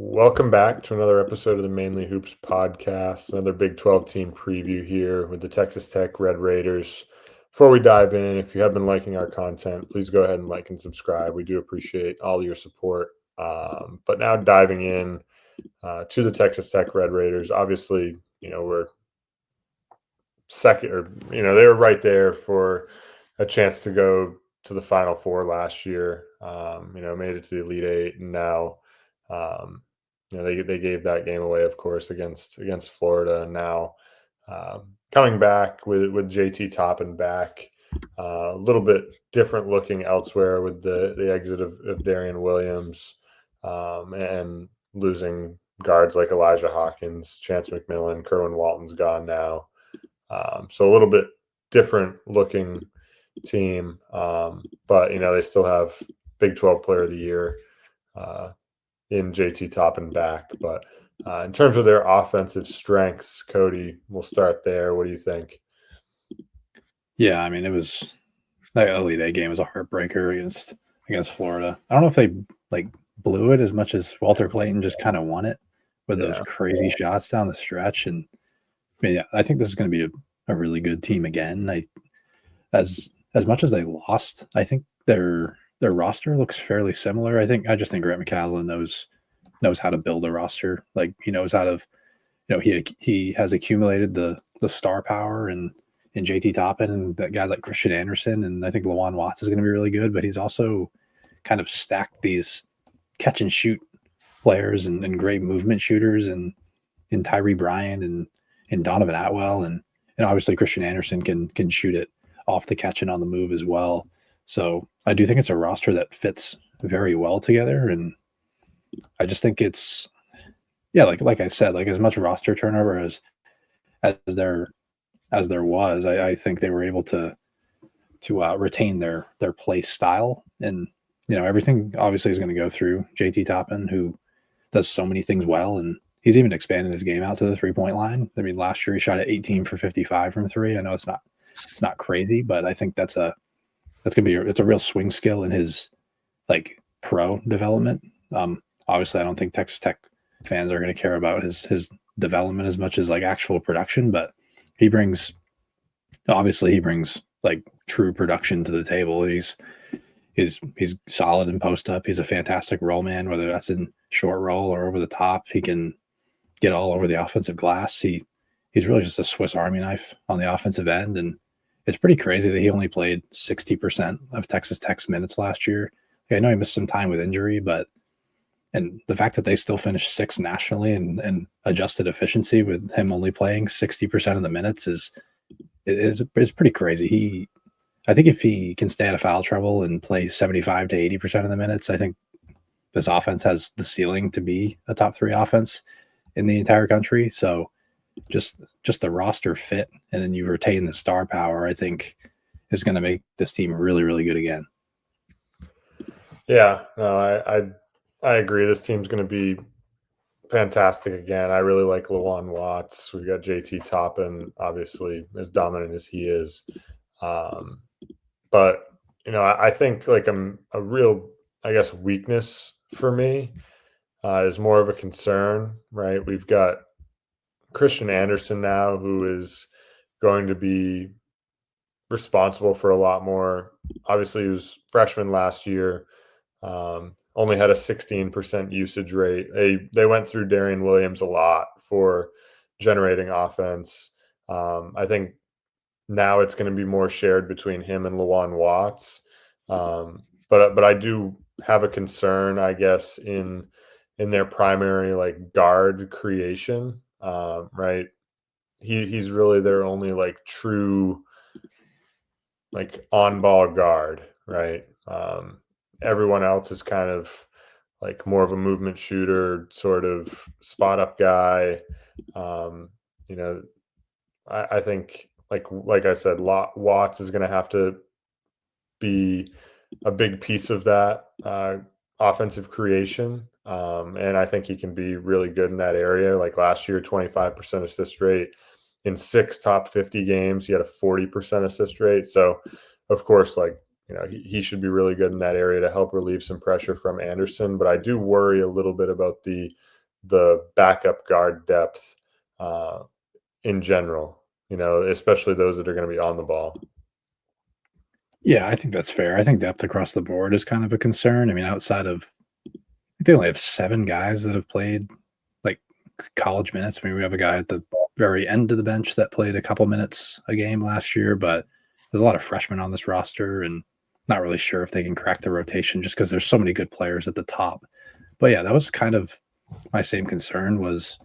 Welcome back to another episode of the Mainly Hoops podcast, another Big 12 team preview here with the Texas Tech Red Raiders. Before we dive in, if you have been liking our content, please go ahead and like and subscribe. We do appreciate all your support. But now diving in to the Texas Tech Red Raiders, obviously, we're second, or, they were right there for a chance to go to the Final Four last year, made it to the Elite Eight, and now, they gave that game away, of course, against Florida, and now coming back with JT Toppin back, a little bit different looking elsewhere with the exit of Darian Williams, and losing guards like Elijah Hawkins, Chance McMillan, Kerwin Walton's gone now, so a little bit different looking team, but they still have Big 12 Player of the Year in JT Toppin back. But in terms of their offensive strengths, Cody, we'll start there. What do you think? Yeah, I mean, it was that Elite Eight game was a heartbreaker against Florida. I don't know if they blew it as much as Walter Clayton just kind of won it with those crazy shots down the stretch. And I mean, yeah, I think this is going to be a really good team again. As much as they lost, I think their roster looks fairly similar. I just think Grant McCasland knows how to build a roster. Like, he knows how to, he has accumulated the star power and JT Toppin and that guys like Christian Anderson, and I think Lawan Watts is going to be really good. But he's also kind of stacked these catch and shoot players and great movement shooters and in Tyree Bryant and Donovan Atwell, and obviously Christian Anderson can shoot it off the catch and on the move as well. So I do think it's a roster that fits very well together, and I just think it's like I said, like as much roster turnover as there was, I think they were able to retain their play style, and everything obviously is going to go through JT Toppin, who does so many things well, and he's even expanded his game out to the 3-point line. I mean, last year he shot at 18 for 55 from three. I know it's not crazy, but I think it's a real swing skill in his pro development. Obviously I don't think Texas Tech fans are going to care about his development as much as actual production, but he brings true production to the table. He's solid in post up. He's a fantastic roll man, whether that's in short roll or over the top. He can get all over the offensive glass. He's really just a Swiss Army knife on the offensive end, and it's pretty crazy that he only played 60% of Texas Tech's minutes last year. I know he missed some time with injury, and the fact that they still finished sixth nationally and adjusted efficiency with him only playing 60% of the minutes is pretty crazy. I think if he can stay out of foul trouble and play 75 to 80% of the minutes, I think this offense has the ceiling to be a top 3 offense in the entire country. So just the roster fit, and then you retain the star power, I think is going to make this team really, really good again. Yeah, no, I agree. This team's going to be fantastic again. I really like Lawan Watts. We've got JT Toppin, obviously as dominant as he is. But, I think a real, I guess, weakness for me is more of a concern, right? We've got Christian Anderson now, who is going to be responsible for a lot more. Obviously, he was freshman last year, only had a 16% usage rate. They went through Darian Williams a lot for generating offense. I think now it's going to be more shared between him and Lawan Watts. But I do have a concern, I guess, in their primary guard creation. Right. He's really their only true on ball guard, right? Everyone else is kind of more of a movement shooter, sort of spot up guy. I think like I said, Watts is going to have to be a big piece of that offensive creation. And I think he can be really good in that area. Like last year, 25% assist rate in 6 top 50 games. He had a 40% assist rate. So, of course, he should be really good in that area to help relieve some pressure from Anderson. But I do worry a little bit about the backup guard depth in general, especially those that are going to be on the ball. Yeah, I think that's fair. I think depth across the board is kind of a concern. I mean, outside of, I think they only have 7 guys that have played like college minutes. I mean, we have a guy at the very end of the bench that played a couple minutes a game last year, but there's a lot of freshmen on this roster, and not really sure if they can crack the rotation just because there's so many good players at the top. But yeah, that was kind of my same concern was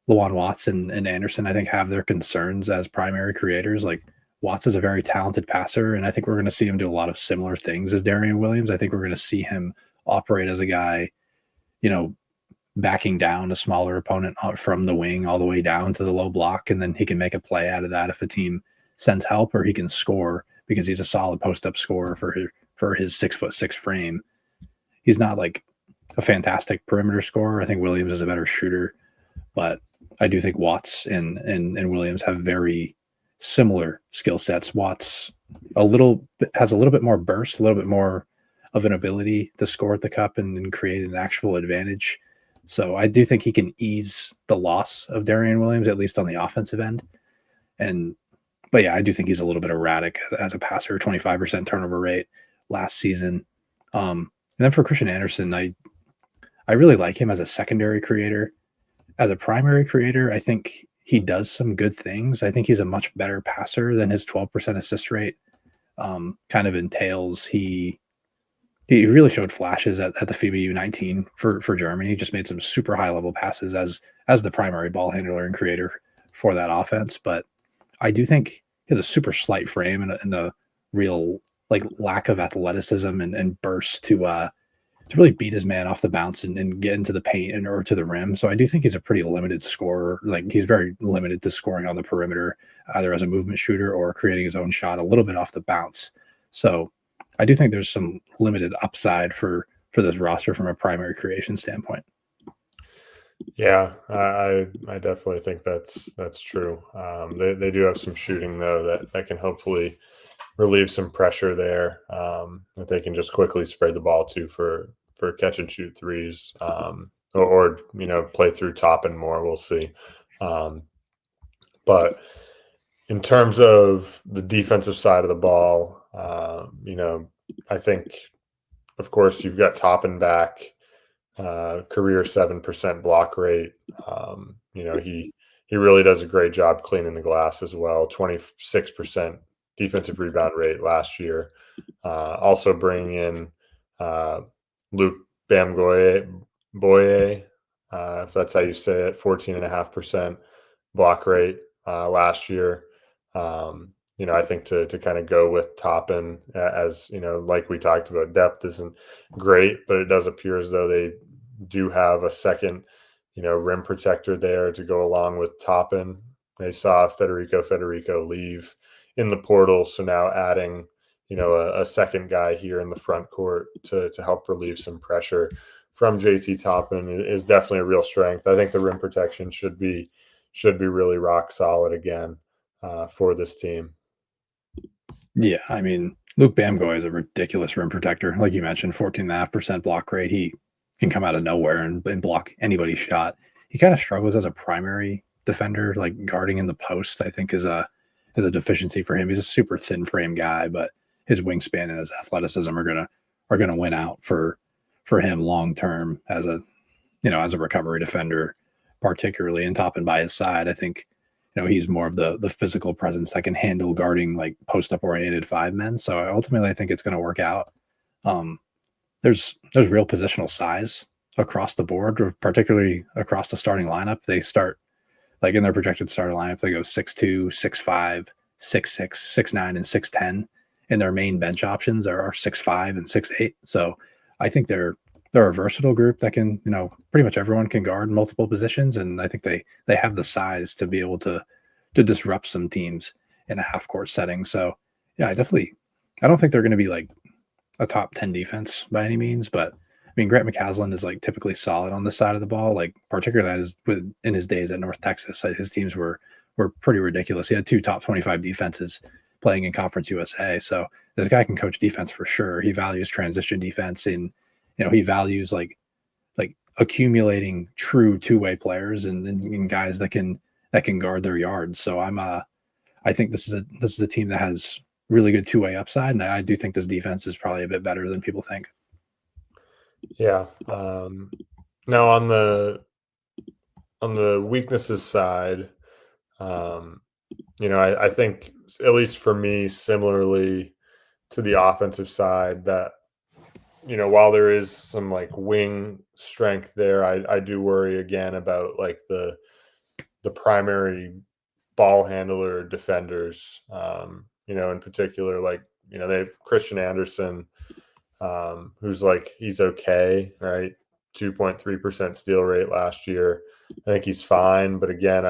Lawan Watts and Anderson, I think, have their concerns as primary creators. Like Watts is a very talented passer, and I think we're going to see him do a lot of similar things as Darian Williams. I think we're going to see him operate as a guy, backing down a smaller opponent from the wing all the way down to the low block, and then he can make a play out of that if a team sends help, or he can score because he's a solid post-up scorer for his 6'6" frame. He's not like a fantastic perimeter scorer. I think Williams is a better shooter, but I do think Watts and Williams have very similar skill sets. Watts has a little bit more burst, a little bit more of an ability to score at the cup and create an actual advantage. So I do think he can ease the loss of Darian Williams, at least on the offensive end. But yeah, I do think he's a little bit erratic as a passer, 25% turnover rate last season. And then for Christian Anderson, I really like him as a secondary creator. As a primary creator, I think he does some good things. I think he's a much better passer than his 12% assist rate kind of entails. He really showed flashes at the FIBA U19 for Germany. He just made some super high level passes as the primary ball handler and creator for that offense. But I do think he has a super slight frame and a real like lack of athleticism and burst to really beat his man off the bounce and get into the paint or to the rim. So I do think he's a pretty limited scorer. Like he's very limited to scoring on the perimeter, either as a movement shooter or creating his own shot a little bit off the bounce. So I do think there's some limited upside for this roster from a primary creation standpoint. Yeah, I definitely think that's true. They do have some shooting though that can hopefully relieve some pressure there, that they can just quickly spray the ball to for catch and shoot threes, or play through Toppin more. We'll see. But in terms of the defensive side of the ball, I think, of course, you've got Toppin back, career 7% block rate. He really does a great job cleaning the glass as well. 26% defensive rebound rate last year. Also bringing in Luke Boye, if that's how you say it, 14.5% block rate last year. I think to kind of go with Toppin, as like we talked about, depth isn't great, but it does appear as though they do have a second, rim protector there to go along with Toppin. They saw Federico leave in the portal, so now adding a second guy here in the front court to help relieve some pressure from JT Toppin is definitely a real strength. I think the rim protection should be really rock solid again for this team. Yeah, I mean, Luke Bamgoy is a ridiculous rim protector. Like you mentioned, 14.5% block rate. He can come out of nowhere and block anybody's shot. He kind of struggles as a primary defender, like guarding in the post, I think is a deficiency for him. He's a super thin frame guy, but his wingspan and his athleticism are gonna win out for him long term as a recovery defender, particularly, and Toppin by his side. I think he's more of the physical presence that can handle guarding like post up oriented 5 men. So ultimately, I think it's going to work out. There's real positional size across the board, particularly across the starting lineup. They start like in their projected starting lineup, they go 6'2", 6'5", 6'6", 6'9", and 6'10. And their main bench options are 6'5" and 6'8. So I think they're a versatile group that can, pretty much everyone can guard multiple positions. And I think they have the size to be able to disrupt some teams in a half court setting. So yeah, I don't think they're going to be like a top 10 defense by any means, but I mean, Grant McCaslin is like typically solid on this side of the ball, like particularly in his days at North Texas. His teams were pretty ridiculous. He had 2 top 25 defenses playing in Conference USA. So this guy can coach defense for sure. He values transition defense, and he values like accumulating true two-way players and guys that can guard their yards. So I think this is a team that has really good two-way upside, and I do think this defense is probably a bit better than people think. Yeah. Now on the weaknesses side, I think, at least for me, similarly to the offensive side, that while there is some like wing strength there, I do worry again about like the primary ball handler defenders. In particular, like they have Christian Anderson, who's like, he's okay, right? 2.3% steal rate last year. I think he's fine, but again,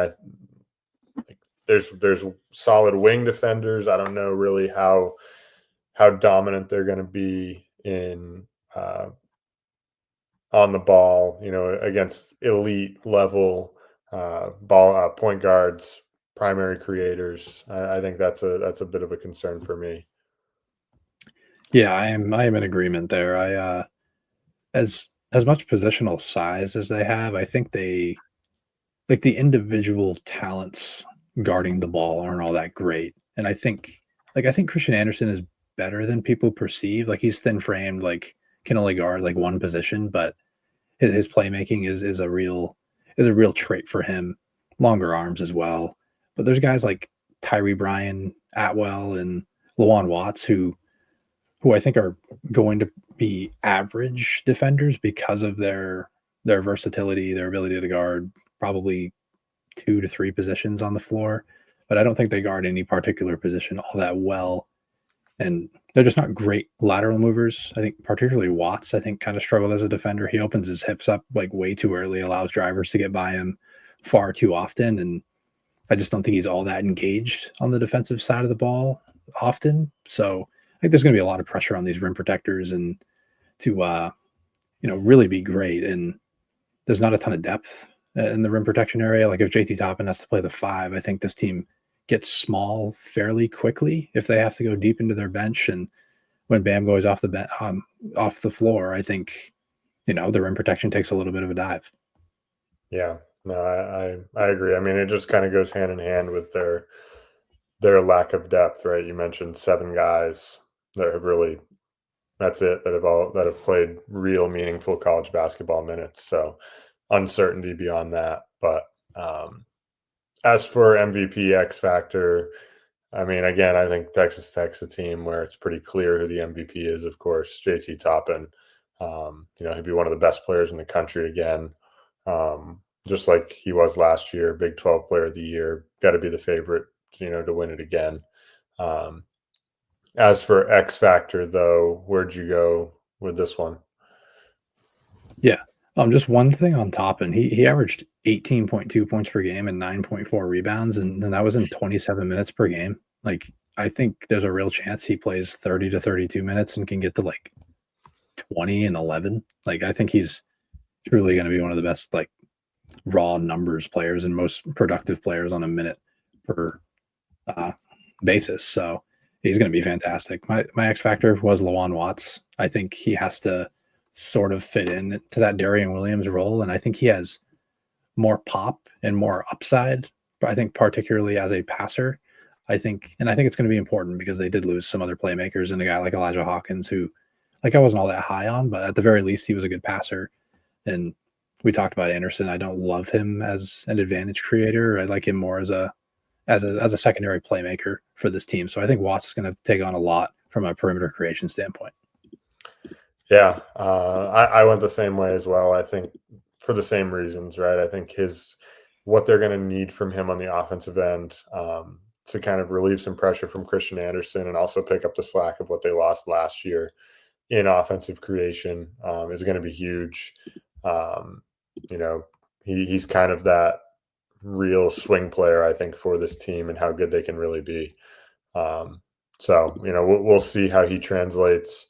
there's solid wing defenders. I don't know really how dominant they're going to be in on the ball, against elite level point guards, primary creators. I think that's a bit of a concern for me. Yeah, I am in agreement there. I as much positional size as they have, I think they like the individual talents guarding the ball aren't all that great. And I think Christian Anderson is better than people perceive. Like he's thin framed, like can only guard like one position, but his playmaking is a real trait for him. Longer arms as well. But there's guys like Tyree Bryan, Atwell, and Lawan Watts who I think are going to be average defenders because of their versatility, their ability to guard probably 2 to 3 positions on the floor. But I don't think they guard any particular position all that well. And they're just not great lateral movers. I think particularly Watts, I think, kind of struggled as a defender. He opens his hips up like way too early, allows drivers to get by him far too often. And I just don't think he's all that engaged on the defensive side of the ball often. So I think there's going to be a lot of pressure on these rim protectors and to really be great. And there's not a ton of depth in the rim protection area. Like if JT Toppin has to play the 5, I think this team gets small fairly quickly if they have to go deep into their bench. And when Bam goes off the floor, I think the rim protection takes a little bit of a dive. Yeah, no, I agree. I mean, it just kind of goes hand in hand with their lack of depth, right? You mentioned 7 guys that have really, that's it, that have played real meaningful college basketball minutes. So uncertainty beyond that. But as for MVP X factor, I mean, again, I think Texas Tech's a team where it's pretty clear who the MVP is. Of course, JT Toppin. He'd be one of the best players in the country again, just like he was last year. Big 12 Player of the Year, got to be the favorite, to win it again. As for X factor, though, where'd you go with this one? Yeah. Just one thing on Toppin. He averaged 18.2 points per game and 9.4 rebounds, and that was in 27 minutes per game. Like, I think there's a real chance he plays 30 to 32 minutes and can get to like 20 and 11. Like, I think he's truly going to be one of the best, like, raw numbers players and most productive players on a minute per basis. So he's going to be fantastic. My X factor was Lawan Watts. I think he has to sort of fit in to that Darian Williams role, and I think he has more pop and more upside. But I think particularly as a passer, I think it's going to be important because they did lose some other playmakers and a guy like Elijah Hawkins, who, like, I wasn't all that high on, but at the very least he was a good passer. And we talked about Anderson. I don't love him as an advantage creator. I like him more as a secondary playmaker for this team. So I think Watts is going to take on a lot from a perimeter creation standpoint. Yeah, I went the same way as well. I think for the same reasons, right? I think what they're going to need from him on the offensive end to kind of relieve some pressure from Christian Anderson and also pick up the slack of what they lost last year in offensive creation is going to be huge. He's kind of that real swing player, I think, for this team and how good they can really be. So we'll see how he translates.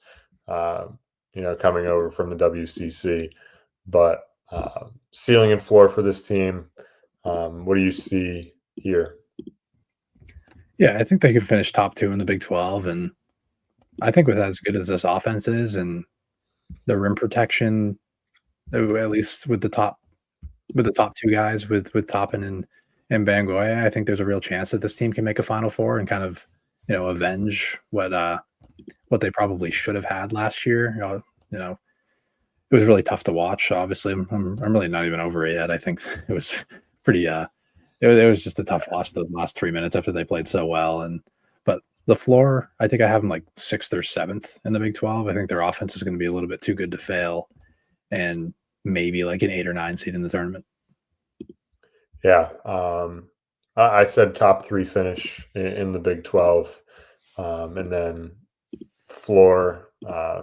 Coming over from the WCC, but ceiling and floor for this team. What do you see here? Yeah, I think they could finish top 2 in the Big 12, and I think with as good as this offense is and the rim protection, at least with the top 2 guys with Toppin and Bangoya, I think there's a real chance that this team can make a Final Four and kind of, avenge what they probably should have had last year. You know, it was really tough to watch. Obviously, I'm really not even over it yet. I think it was pretty. It was just a tough watch those last 3 minutes after they played so well. But the floor, I think I have them like sixth or seventh in the Big 12. I think their offense is going to be a little bit too good to fail, and maybe like an 8 or 9 seed in the tournament. Yeah. I said top three finish in the Big 12, and then floor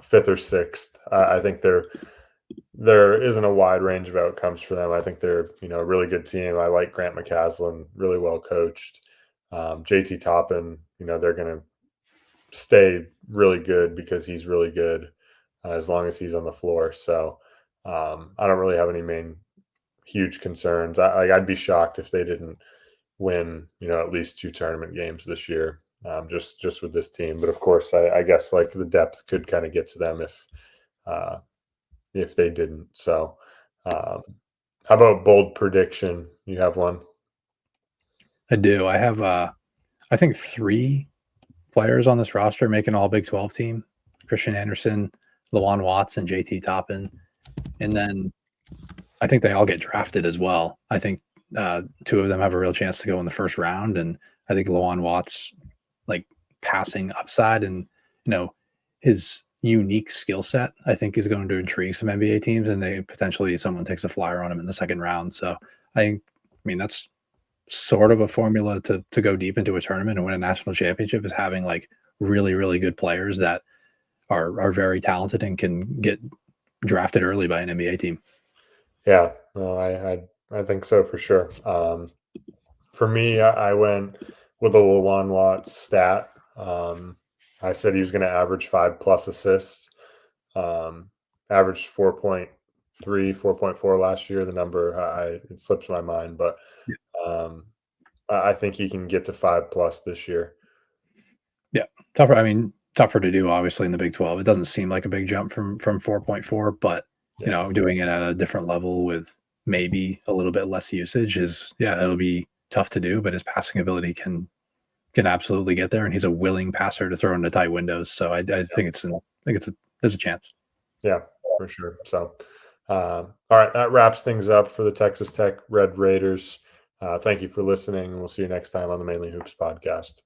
fifth or sixth. I think there isn't a wide range of outcomes for them. I think they're a really good team. I like Grant McCaslin, really well coached. JT Toppin, they're going to stay really good because he's really good as long as he's on the floor. So I don't really have any main huge concerns. I'd be shocked if they didn't win, at least 2 tournament games this year, just with this team. But of course, I guess like the depth could kind of get to them if they didn't. So, how about bold prediction? You have one? I do. I have I think 3 players on this roster make an all Big 12 team: Christian Anderson, Lawan Watts, and JT Toppin. And then I think they all get drafted as well. I think 2 of them have a real chance to go in the first round, and I think Lawan Watts, like passing upside and his unique skill set, I think is going to intrigue some NBA teams, and they potentially someone takes a flyer on him in the second round. So I mean that's sort of a formula to go deep into a tournament and win a national championship, is having like really really good players that are very talented and can get drafted early by an NBA team. Yeah, no, I think so for sure. For me, I went with a Lawan Watts stat. I said he was going to average 5+ assists. Averaged 4.3, 4.4 last year. The number it slips my mind, but um, I think he can get to 5+ this year. Yeah, tougher. I mean, tougher to do obviously in the Big 12. It doesn't seem like a big jump from 4.4, but Yeah, doing it at a different level with maybe a little bit less usage is, yeah, it'll be tough to do, but his passing ability can absolutely get there, and he's a willing passer to throw into tight windows. So I think there's a chance. yeah, for sure. So, all right, that wraps things up for the Texas Tech Red Raiders. Thank you for listening, and we'll see you next time on the Mainly Hoops podcast.